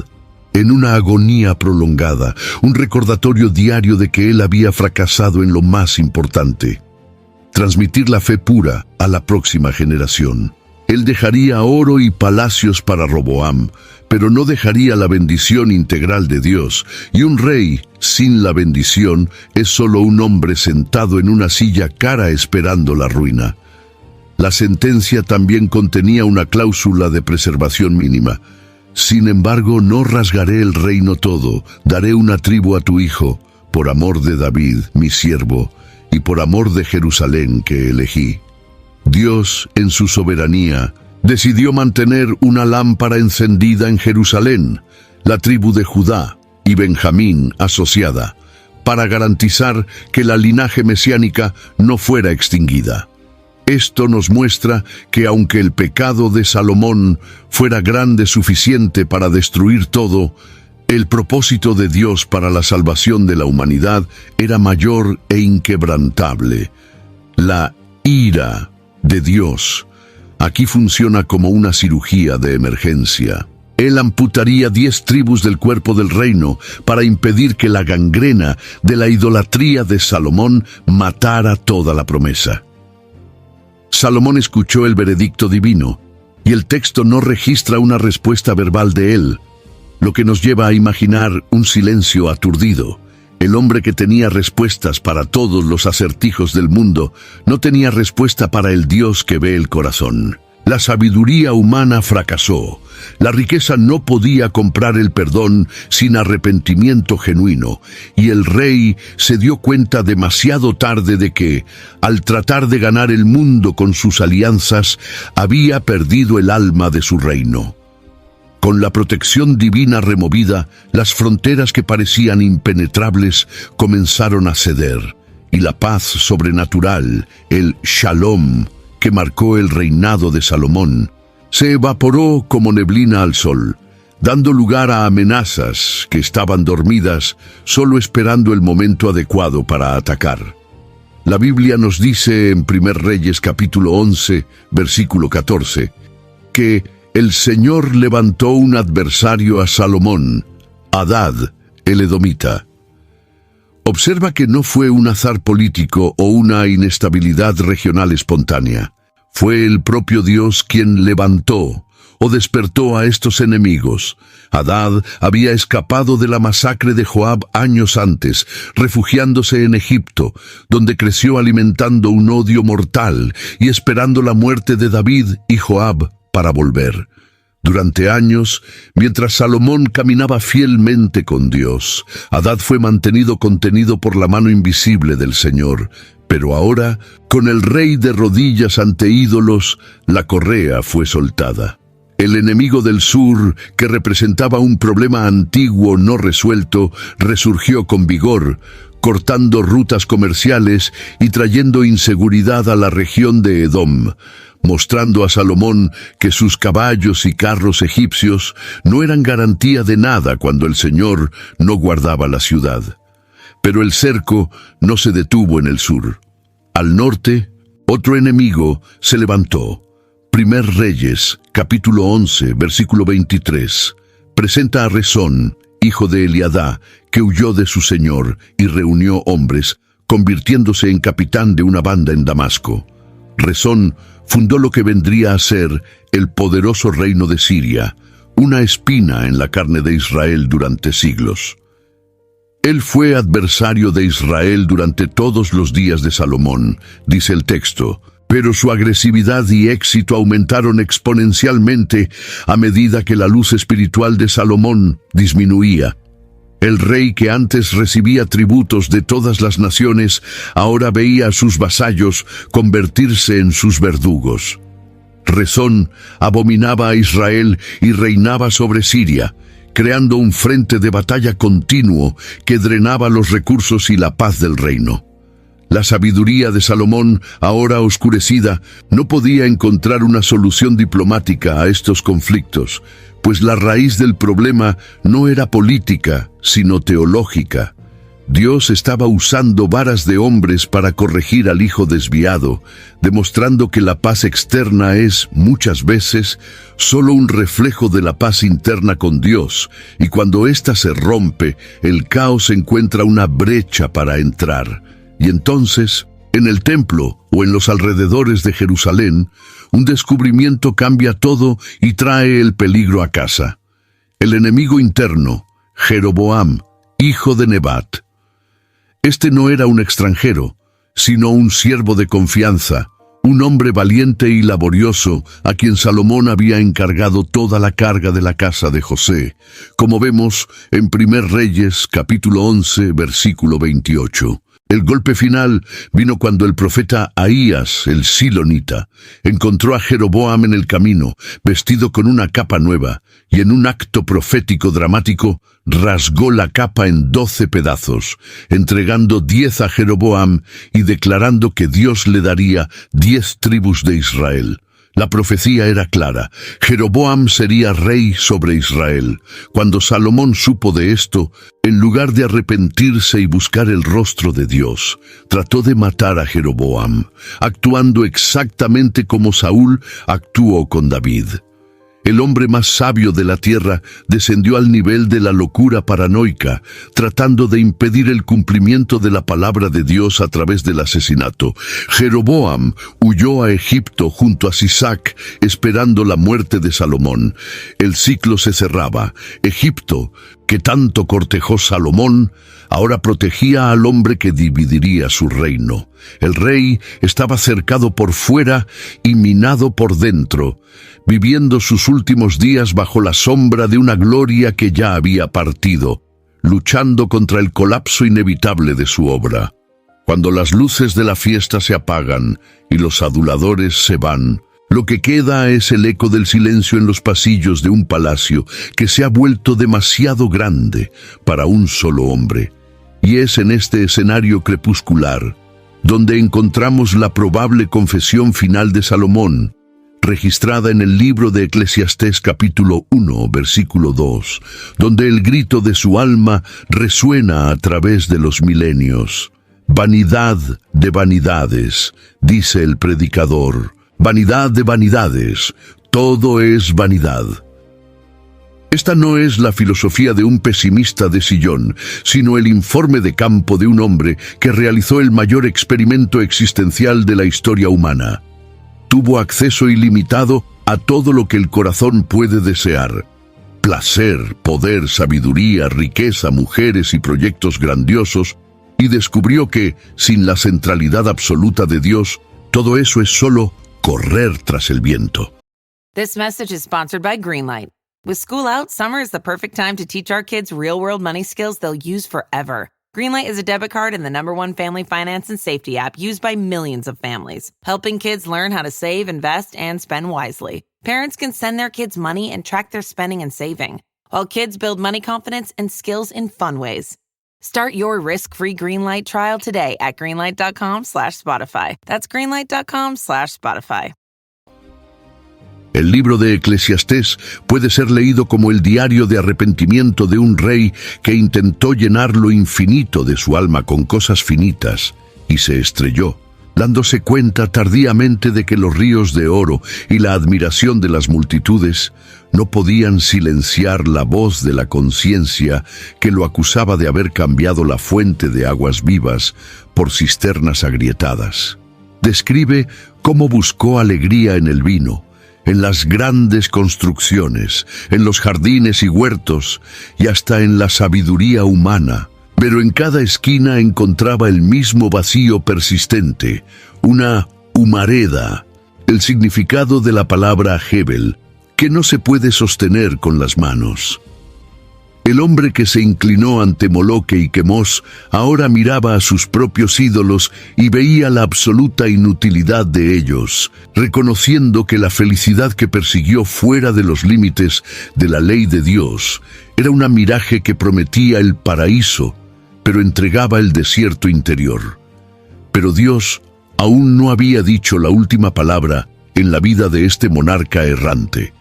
en una agonía prolongada, un recordatorio diario de que él había fracasado en lo más importante: transmitir la fe pura a la próxima generación. Él dejaría oro y palacios para Roboam, pero no dejaría la bendición integral de Dios, y un rey sin la bendición es solo un hombre sentado en una silla cara esperando la ruina. La sentencia también contenía una cláusula de preservación mínima. Sin embargo, no rasgaré el reino todo, daré una tribu a tu hijo, por amor de David, mi siervo, y por amor de Jerusalén que elegí. Dios, en su soberanía, decidió mantener una lámpara encendida en Jerusalén, la tribu de Judá y Benjamín asociada, para garantizar que la linaje mesiánica no fuera extinguida. Esto nos muestra que aunque el pecado de Salomón fuera grande suficiente para destruir todo, el propósito de Dios para la salvación de la humanidad era mayor e inquebrantable. La ira de Dios aquí funciona como una cirugía de emergencia. Él amputaría 10 tribus del cuerpo del reino para impedir que la gangrena de la idolatría de Salomón matara toda la promesa. Salomón escuchó el veredicto divino, y el texto no registra una respuesta verbal de él, lo que nos lleva a imaginar un silencio aturdido. El hombre que tenía respuestas para todos los acertijos del mundo no tenía respuesta para el Dios que ve el corazón. La sabiduría humana fracasó. La riqueza no podía comprar el perdón sin arrepentimiento genuino, y el rey se dio cuenta demasiado tarde de que, al tratar de ganar el mundo con sus alianzas, había perdido el alma de su reino. Con la protección divina removida, las fronteras que parecían impenetrables comenzaron a ceder, y la paz sobrenatural, el Shalom, que marcó el reinado de Salomón, se evaporó como neblina al sol, dando lugar a amenazas que estaban dormidas solo esperando el momento adecuado para atacar. La Biblia nos dice en 1 Reyes capítulo 11, versículo 14, que el Señor levantó un adversario a Salomón, Hadad, el edomita. Observa que no fue un azar político o una inestabilidad regional espontánea. Fue el propio Dios quien levantó o despertó a estos enemigos. Hadad había escapado de la masacre de Joab años antes, refugiándose en Egipto, donde creció alimentando un odio mortal y esperando la muerte de David y Joab para volver. Durante años, mientras Salomón caminaba fielmente con Dios, Hadad fue mantenido contenido por la mano invisible del Señor. Pero ahora, con el rey de rodillas ante ídolos, la correa fue soltada. El enemigo del sur, que representaba un problema antiguo no resuelto, resurgió con vigor, cortando rutas comerciales y trayendo inseguridad a la región de Edom, mostrando a Salomón que sus caballos y carros egipcios no eran garantía de nada cuando el Señor no guardaba la ciudad. Pero el cerco no se detuvo en el sur. Al norte, otro enemigo se levantó. Primer Reyes, capítulo 11, versículo 23, presenta a Rezón, hijo de Eliadá, que huyó de su señor y reunió hombres, convirtiéndose en capitán de una banda en Damasco. Rezón fundó lo que vendría a ser el poderoso reino de Siria, una espina en la carne de Israel durante siglos. Él fue adversario de Israel durante todos los días de Salomón, dice el texto, pero su agresividad y éxito aumentaron exponencialmente a medida que la luz espiritual de Salomón disminuía. El rey que antes recibía tributos de todas las naciones, ahora veía a sus vasallos convertirse en sus verdugos. Rezón abominaba a Israel y reinaba sobre Siria, creando un frente de batalla continuo que drenaba los recursos y la paz del reino. La sabiduría de Salomón, ahora oscurecida, no podía encontrar una solución diplomática a estos conflictos, pues la raíz del problema no era política, sino teológica. Dios estaba usando varas de hombres para corregir al hijo desviado, demostrando que la paz externa es, muchas veces, solo un reflejo de la paz interna con Dios, y cuando ésta se rompe, el caos encuentra una brecha para entrar. Y entonces, en el templo o en los alrededores de Jerusalén, un descubrimiento cambia todo y trae el peligro a casa. El enemigo interno, Jeroboam, hijo de Nebat. Este no era un extranjero, sino un siervo de confianza, un hombre valiente y laborioso a quien Salomón había encargado toda la carga de la casa de José, como vemos en Primer Reyes, capítulo 11, versículo 28. El golpe final vino cuando el profeta Ahías, el silonita, encontró a Jeroboam en el camino, vestido con una capa nueva, y en un acto profético dramático, rasgó la capa en 12 pedazos, entregando 10 a Jeroboam y declarando que Dios le daría 10 tribus de Israel. La profecía era clara. Jeroboam sería rey sobre Israel. Cuando Salomón supo de esto, en lugar de arrepentirse y buscar el rostro de Dios, trató de matar a Jeroboam, actuando exactamente como Saúl actuó con David. El hombre más sabio de la tierra descendió al nivel de la locura paranoica, tratando de impedir el cumplimiento de la palabra de Dios a través del asesinato. Jeroboam huyó a Egipto junto a Sisac, esperando la muerte de Salomón. El ciclo se cerraba. Egipto, que tanto cortejó Salomón, ahora protegía al hombre que dividiría su reino. El rey estaba cercado por fuera y minado por dentro, viviendo sus últimos días bajo la sombra de una gloria que ya había partido, luchando contra el colapso inevitable de su obra. Cuando las luces de la fiesta se apagan y los aduladores se van, lo que queda es el eco del silencio en los pasillos de un palacio que se ha vuelto demasiado grande para un solo hombre. Y es en este escenario crepuscular donde encontramos la probable confesión final de Salomón, registrada en el libro de Eclesiastés capítulo 1, versículo 2, donde el grito de su alma resuena a través de los milenios. Vanidad de vanidades, dice el predicador. Vanidad de vanidades, todo es vanidad. Esta no es la filosofía de un pesimista de sillón, sino el informe de campo de un hombre que realizó el mayor experimento existencial de la historia humana. Tuvo acceso ilimitado a todo lo que el corazón puede desear: placer, poder, sabiduría, riqueza, mujeres y proyectos grandiosos, y descubrió que, sin la centralidad absoluta de Dios, todo eso es solo correr tras el viento. This message is sponsored by Greenlight. With school out, summer is the perfect time to teach our kids real-world money skills they'll use forever. Greenlight is a debit card and the #1 family finance and safety app used by millions of families, helping kids learn how to save, invest, and spend wisely. Parents can send their kids money and track their spending and saving, while kids build money confidence and skills in fun ways. Start your risk-free Greenlight trial today at greenlight.com/Spotify. That's greenlight.com/Spotify. El libro de Eclesiastés puede ser leído como el diario de arrepentimiento de un rey que intentó llenar lo infinito de su alma con cosas finitas y se estrelló, dándose cuenta tardíamente de que los ríos de oro y la admiración de las multitudes no podían silenciar la voz de la conciencia que lo acusaba de haber cambiado la fuente de aguas vivas por cisternas agrietadas. Describe cómo buscó alegría en el vino, en las grandes construcciones, en los jardines y huertos, y hasta en la sabiduría humana. Pero en cada esquina encontraba el mismo vacío persistente, una humareda, el significado de la palabra Hebel, que no se puede sostener con las manos. El hombre que se inclinó ante Moloque y Quemos ahora miraba a sus propios ídolos y veía la absoluta inutilidad de ellos, reconociendo que la felicidad que persiguió fuera de los límites de la ley de Dios era una miraje que prometía el paraíso, pero entregaba el desierto interior. Pero Dios aún no había dicho la última palabra en la vida de este monarca errante.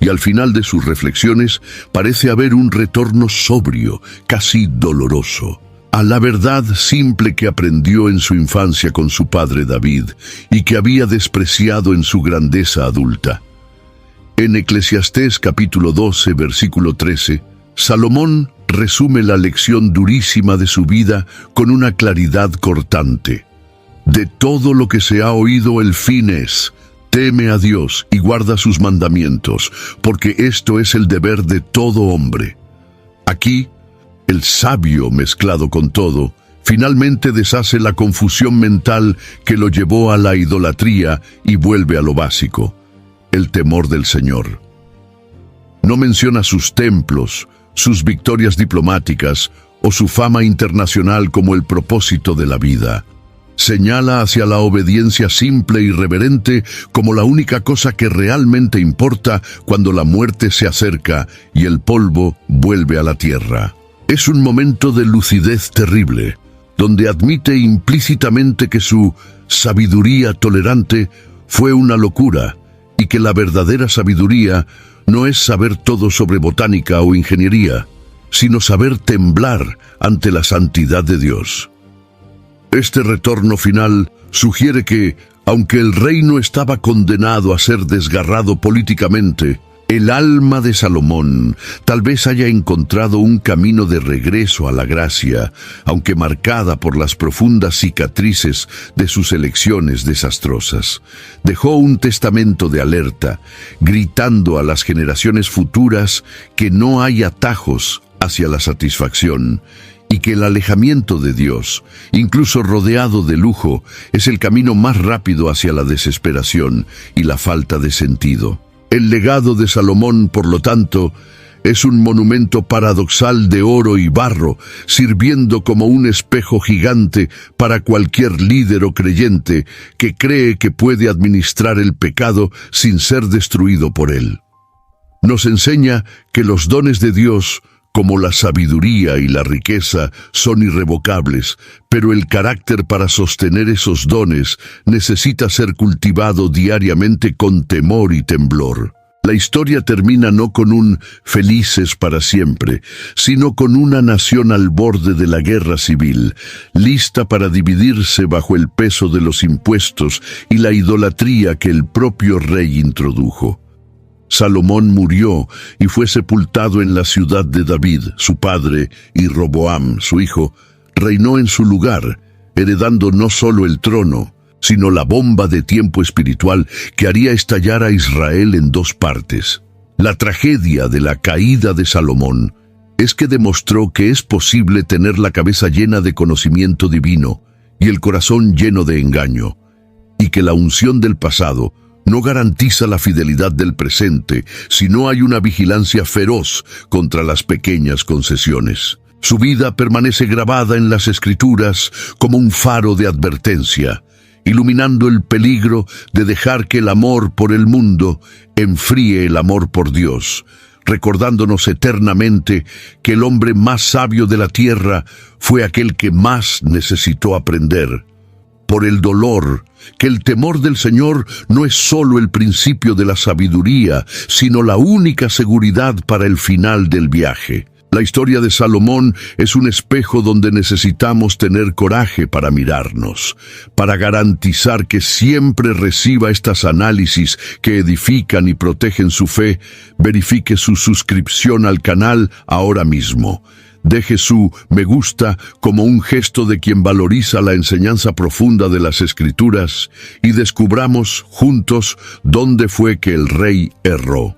Y al final de sus reflexiones parece haber un retorno sobrio, casi doloroso, a la verdad simple que aprendió en su infancia con su padre David y que había despreciado en su grandeza adulta. En Eclesiastés capítulo 12, versículo 13, Salomón resume la lección durísima de su vida con una claridad cortante. De todo lo que se ha oído el fin es: teme a Dios y guarda sus mandamientos, porque esto es el deber de todo hombre. Aquí, el sabio mezclado con todo, finalmente deshace la confusión mental que lo llevó a la idolatría y vuelve a lo básico: el temor del Señor. No menciona sus templos, sus victorias diplomáticas o su fama internacional como el propósito de la vida. Señala hacia la obediencia simple y reverente como la única cosa que realmente importa cuando la muerte se acerca y el polvo vuelve a la tierra. Es un momento de lucidez terrible, donde admite implícitamente que su sabiduría tolerante fue una locura y que la verdadera sabiduría no es saber todo sobre botánica o ingeniería, sino saber temblar ante la santidad de Dios. Este retorno final sugiere que, aunque el reino estaba condenado a ser desgarrado políticamente, el alma de Salomón tal vez haya encontrado un camino de regreso a la gracia, aunque marcada por las profundas cicatrices de sus elecciones desastrosas. Dejó un testamento de alerta, gritando a las generaciones futuras que no hay atajos hacia la satisfacción, y que el alejamiento de Dios, incluso rodeado de lujo, es el camino más rápido hacia la desesperación y la falta de sentido. El legado de Salomón, por lo tanto, es un monumento paradoxal de oro y barro, sirviendo como un espejo gigante para cualquier líder o creyente que cree que puede administrar el pecado sin ser destruido por él. Nos enseña que los dones de Dios, como la sabiduría y la riqueza, son irrevocables, pero el carácter para sostener esos dones necesita ser cultivado diariamente con temor y temblor. La historia termina no con un felices para siempre, sino con una nación al borde de la guerra civil, lista para dividirse bajo el peso de los impuestos y la idolatría que el propio rey introdujo. Salomón murió y fue sepultado en la ciudad de David, su padre, y Roboam, su hijo, reinó en su lugar, heredando no solo el trono, sino la bomba de tiempo espiritual que haría estallar a Israel en dos partes. La tragedia de la caída de Salomón es que demostró que es posible tener la cabeza llena de conocimiento divino y el corazón lleno de engaño, y que la unción del pasado no garantiza la fidelidad del presente si no hay una vigilancia feroz contra las pequeñas concesiones. Su vida permanece grabada en las Escrituras como un faro de advertencia, iluminando el peligro de dejar que el amor por el mundo enfríe el amor por Dios, recordándonos eternamente que el hombre más sabio de la tierra fue aquel que más necesitó aprender. Por el dolor, que el temor del Señor no es solo el principio de la sabiduría, sino la única seguridad para el final del viaje. La historia de Salomón es un espejo donde necesitamos tener coraje para mirarnos, para garantizar que siempre reciba estos análisis que edifican y protegen su fe. Verifique su suscripción al canal ahora mismo. Deje su me gusta como un gesto de quien valoriza la enseñanza profunda de las Escrituras y descubramos juntos dónde fue que el rey erró.